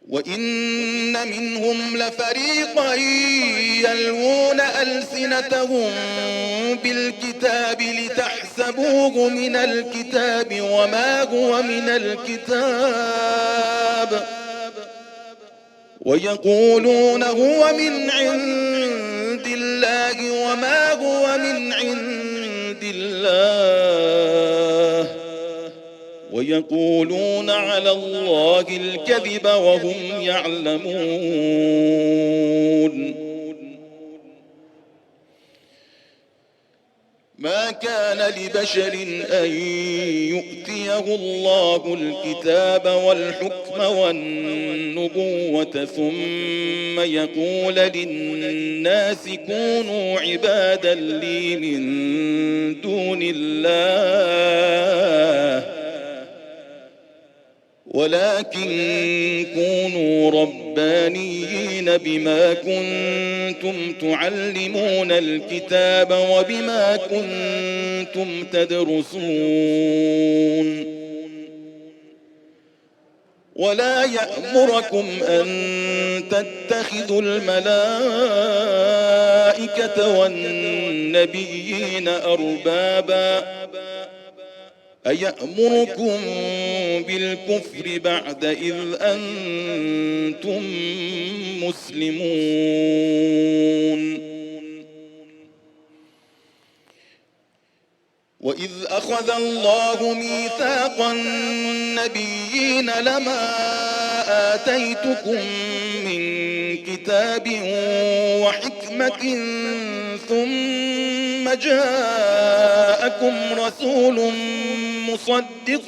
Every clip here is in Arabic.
وإن منهم لفريقا يلوون ألسنتهم بالكتاب لتحسبوه من الكتاب وما هو من الكتاب ويقولون هو من عند الله وما هو من عند الله ويقولون على الله الكذب وهم يعلمون. ما كان لبشر أن يؤتيه الله الكتاب والحكم والنبوة ثم يقول للناس كونوا عبادا لي من دون الله ولكن كونوا ربانيين بما كنتم تعلمون الكتاب وبما كنتم تدرسون ولا يأمركم أن تتخذوا الملائكة والنبيين أربابا أيأمركم بالكفر بعد إذ أنتم مسلمون. وإذ أخذ الله ميثاق النبيين لما آتيتكم من كتاب وحكمة ثم جاءكم رسول مصدق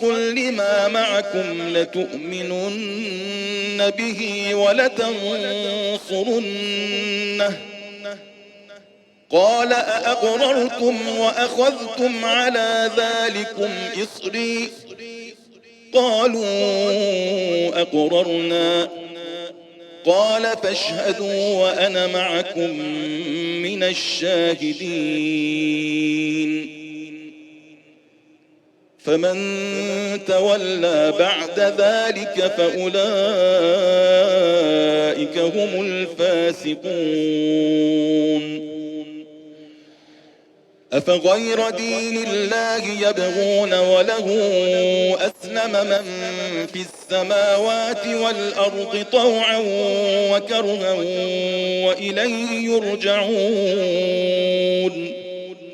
لما معكم لتؤمنن به ولتنصرنه قال أأقررتم وأخذتم على ذلكم إصري قالوا أقررنا قال فاشهدوا وأنا معكم من الشاهدين. فمن تولى بعد ذلك فأولئك هم الفاسقون. أفغير دين الله يبغون وله أسلم من في السماوات والأرض طوعا وكرها وإليه يرجعون.